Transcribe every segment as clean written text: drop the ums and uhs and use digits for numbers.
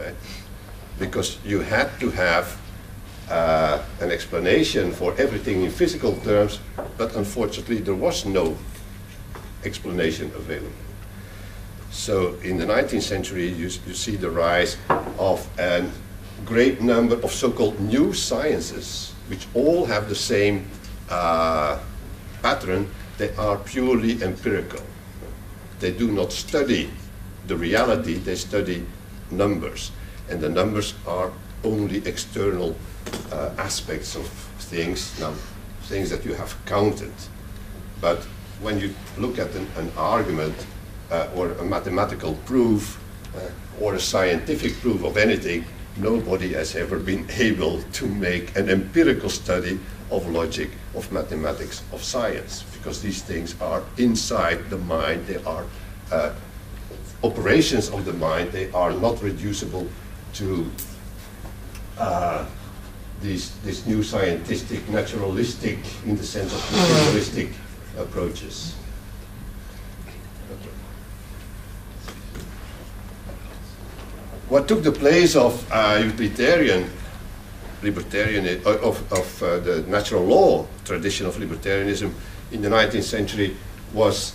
right? Because you had to have an explanation for everything in physical terms, but unfortunately there was no explanation available. So in the 19th century you see the rise of a great number of so-called new sciences, which all have the same pattern. They are purely empirical. They do not study the reality, they study numbers. And the numbers are only external aspects of things, now, things that you have counted. But when you look at an argument or a mathematical proof or a scientific proof of anything, nobody has ever been able to make an empirical study of logic, of mathematics, of science, because these things are inside the mind. They are operations of the mind. They are not reducible to these new scientific, naturalistic, in the sense of naturalistic approaches. What took the place of utilitarian libertarian of the natural law tradition of libertarianism in the 19th century was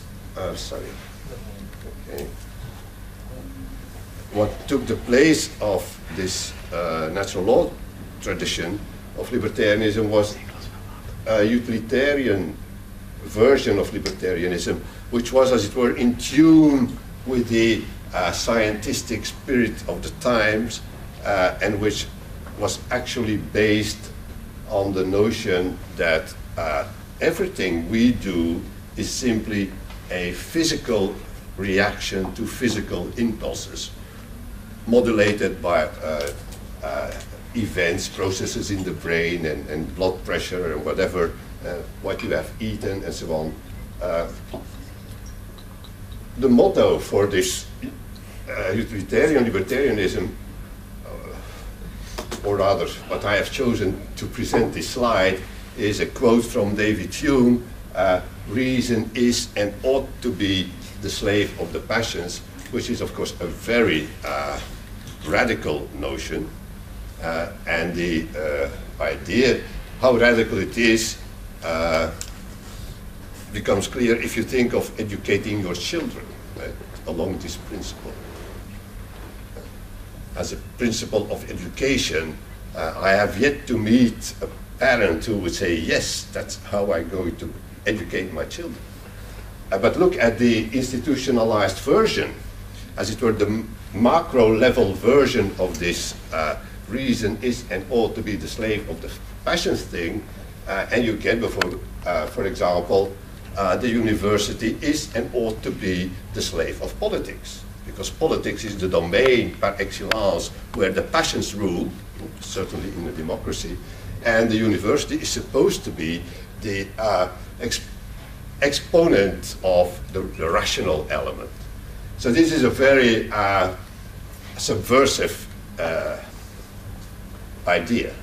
what took the place of this natural law tradition of libertarianism was a utilitarian version of libertarianism, which was, as it were, in tune with the scientific spirit of the times, and which was actually based on the notion that everything we do is simply a physical reaction to physical impulses, modulated by events, processes in the brain, and blood pressure, and whatever, what you have eaten, and so on. The motto for this utilitarian libertarianism, or rather what I have chosen to present this slide, is a quote from David Hume: reason is and ought to be the slave of the passions, which is of course a very radical notion, and the idea how radical it is becomes clear if you think of educating your children, right, along this principle. As a principle of education, I have yet to meet a parent who would say, yes, that's how I'm going to educate my children. But look at the institutionalized version, as it were, the macro level version of this reason is and ought to be the slave of the passions thing, and you get before, for example, the university is and ought to be the slave of politics, because politics is the domain par excellence where the passions rule, certainly in a democracy, and the university is supposed to be the exponent of the rational element. So this is a very subversive idea,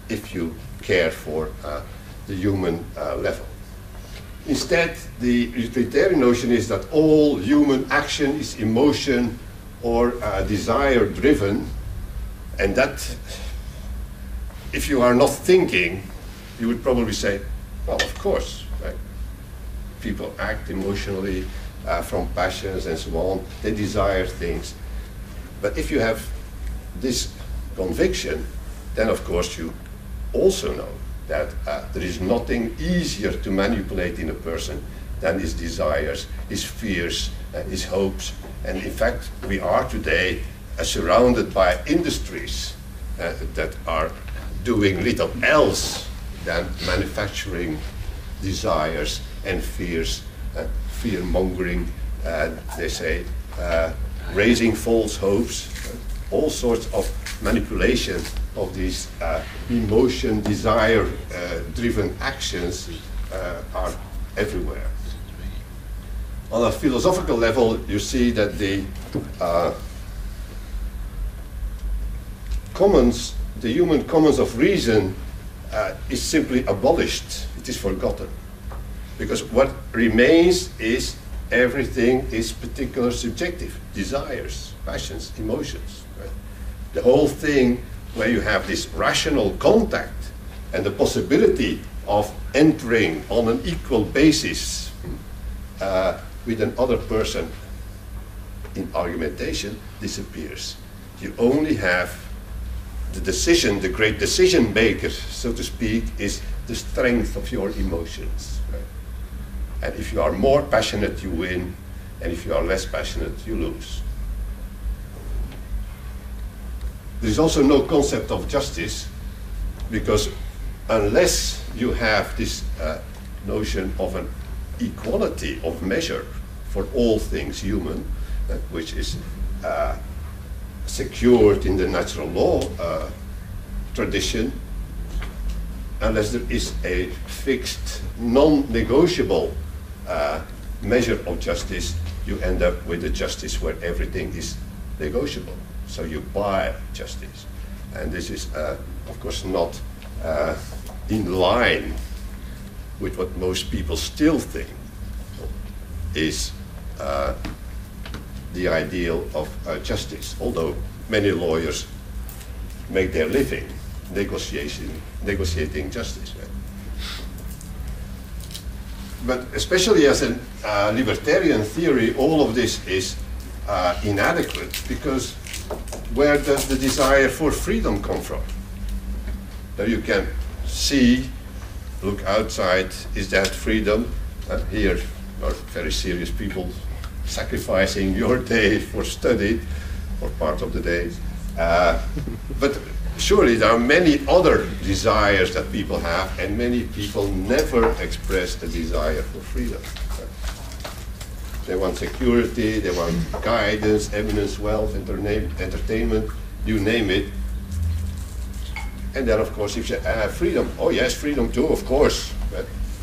if you care for the human level. Instead, the utilitarian notion is that all human action is emotion or desire driven, and that if you are not thinking, you would probably say, well, of course, right? People act emotionally from passions and so on. They desire things. But if you have this conviction, then of course you also know that there is nothing easier to manipulate in a person than his desires, his fears, his hopes. And in fact, we are today surrounded by industries that are doing little else than manufacturing desires and fears, fear-mongering, they say, raising false hopes, all sorts of manipulation of these emotion, desire-driven actions are everywhere. On a philosophical level, you see that the commons, the human commons of reason is simply abolished. It is forgotten. Because what remains is everything is particular subjective, desires, passions, emotions. Right? The whole thing where you have this rational contact and the possibility of entering on an equal basis with another person in argumentation disappears. You only have the decision, the great decision maker, so to speak, is the strength of your emotions. Right? And if you are more passionate, you win, and if you are less passionate, you lose. There is also no concept of justice, because unless you have this notion of an equality of measure for all things human, which is secured in the natural law tradition, unless there is a fixed, non-negotiable measure of justice, you end up with a justice where everything is negotiable. So you buy justice. And this is, of course, not in line with what most people still think is the ideal of justice, although many lawyers make their living negotiating justice. Right? But especially as a libertarian theory, all of this is inadequate, because where does the desire for freedom come from? That you can see, look outside, is that freedom? Here are very serious people sacrificing your day for study, or part of the day. But surely there are many other desires that people have, and many people never express a desire for freedom. They want security, they want guidance, eminence, wealth, entertainment, you name it. And then, of course, if you have freedom, oh yes, freedom too, of course.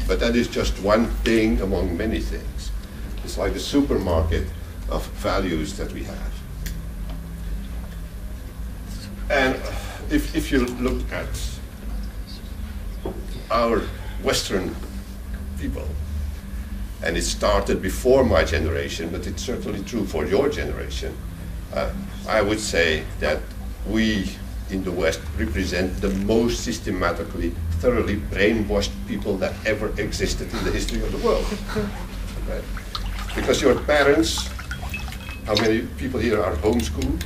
But that is just one thing among many things. It's like the supermarket of values that we have. And if you look at our Western people, and it started before my generation, but it's certainly true for your generation, I would say that we in the West represent the most systematically, thoroughly brainwashed people that ever existed in the history of the world. Right? Because your parents, how many people here are homeschooled?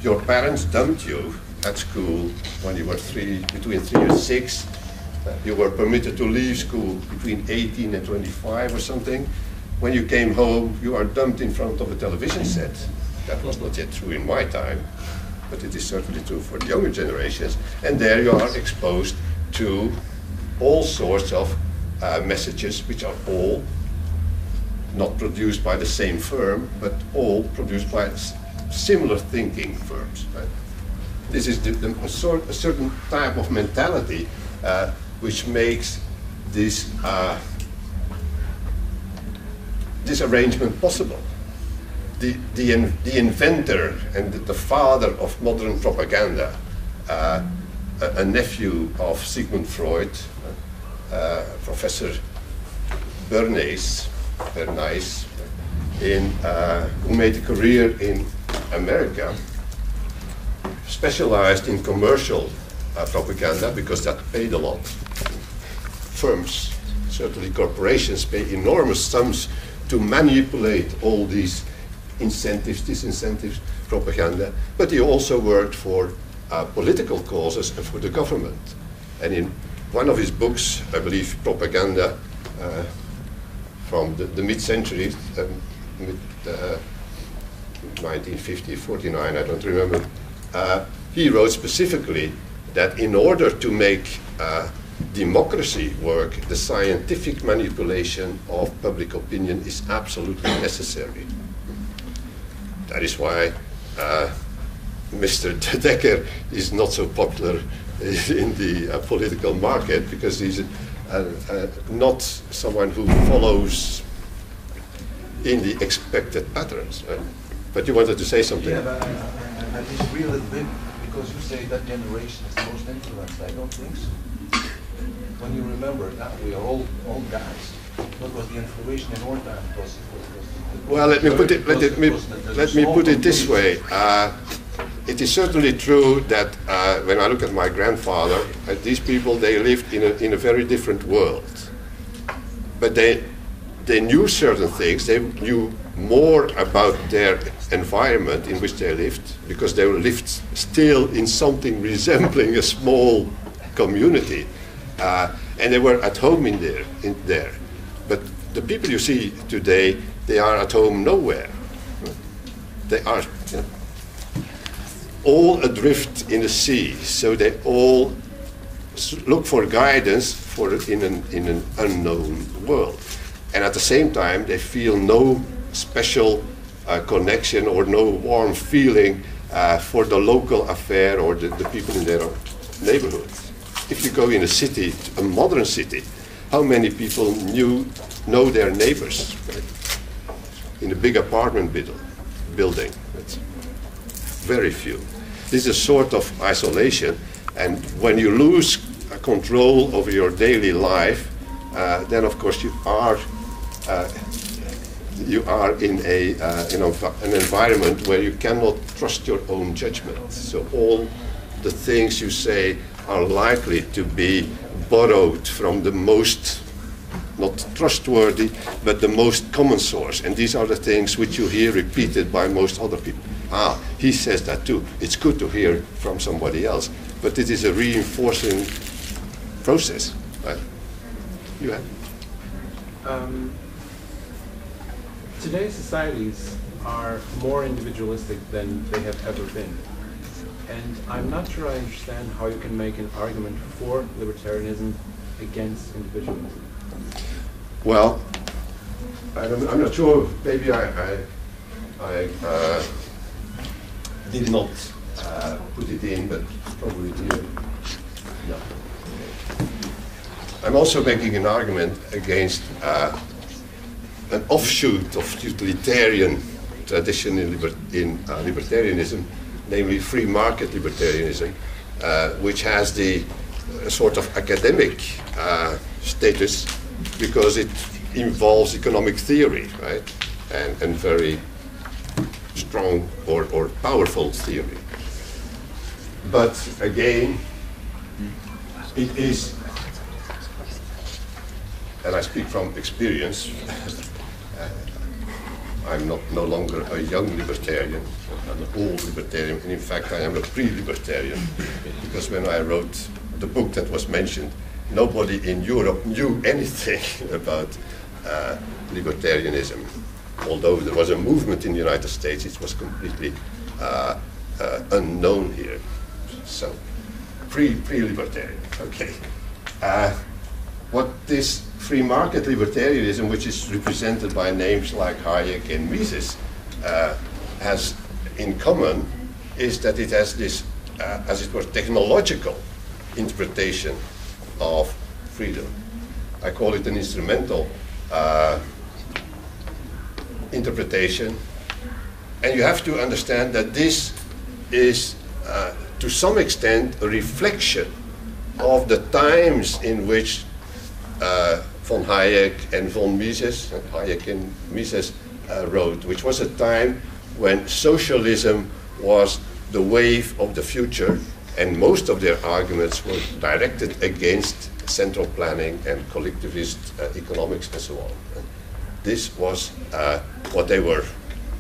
Your parents dumped you at school when you were between 3 and 6. You were permitted to leave school between 18 and 25 or something. When you came home, you are dumped in front of a television set. That was not yet true in my time, but it is certainly true for the younger generations. And there you are exposed to all sorts of messages, which are all not produced by the same firm, but all produced by similar thinking firms. Right? This is a certain type of mentality which makes this this arrangement possible. The inventor and the father of modern propaganda, a nephew of Sigmund Freud, Professor Bernays, who made a career in America, specialized in commercial propaganda because that paid a lot. Firms, certainly corporations, pay enormous sums to manipulate all these incentives, disincentives, propaganda, but he also worked for political causes and for the government. And in one of his books, I believe Propaganda, from the mid-century, 1950, 49, I don't remember, he wrote specifically that in order to make democracy work, the scientific manipulation of public opinion is absolutely necessary. That is why Mr. De Decker is not so popular in the political market, because he's not someone who follows in the expected patterns. Right? But you wanted to say something. Yeah, but I disagree a little bit, because you say that generation is the most influenced. I don't think so. When you remember, now we are all old guys. What was the information in our time? Well, let me put it this way. it is certainly true that when I look at my grandfather, these people, they lived in a very different world. But they knew certain things. They knew more about their environment in which they lived, because they lived still in something resembling a small community. And they were at home in there. But the people you see today, they are at home nowhere. They are all adrift in the sea, so they all look for guidance in an unknown world. And at the same time, they feel no special connection or no warm feeling for the local affair or the people in their neighborhood. If you go in a city, a modern city, how many people know their neighbors? Right? In a big apartment building, it's very few. This is a sort of isolation, and when you lose control over your daily life, then of course you are in an environment where you cannot trust your own judgment. So all the things you say are likely to be borrowed from the most, not trustworthy, but the most common source. And these are the things which you hear repeated by most other people. Ah, he says that too. It's good to hear from somebody else. But it is a reinforcing process. Right? You have? Today's societies are more individualistic than they have ever been. And I'm not sure I understand how you can make an argument for libertarianism against individualism. Well, I'm not sure. Maybe I did not put it in, but probably here. No. I'm also making an argument against an offshoot of utilitarian tradition in libertarianism, namely free market libertarianism, which has the sort of academic status because it involves economic theory, right? And very strong or powerful theory. But again, it is, and I speak from experience, I'm no longer a young libertarian, I'm an old libertarian, and in fact I am a pre-libertarian, because when I wrote the book that was mentioned, nobody in Europe knew anything about libertarianism. Although there was a movement in the United States, it was completely unknown here. So, pre-libertarian, okay. What this free market libertarianism, which is represented by names like Hayek and Mises, has in common is that it has this, as it were, technological interpretation of freedom. I call it an instrumental interpretation, and you have to understand that this is to some extent a reflection of the times in which von Hayek and von Mises, Hayek and Mises wrote, which was a time when socialism was the wave of the future, and most of their arguments were directed against central planning and collectivist economics and so on. And this was what they were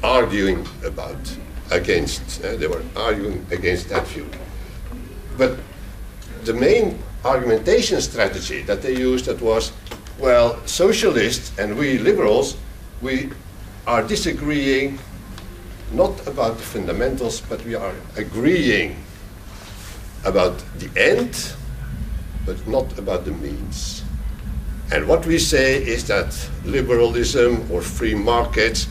arguing about, against. They were arguing against that view. But the main argumentation strategy that they used, that was, well, socialists and we liberals, we are disagreeing not about the fundamentals, but we are agreeing about the end, but not about the means. And what we say is that liberalism or free markets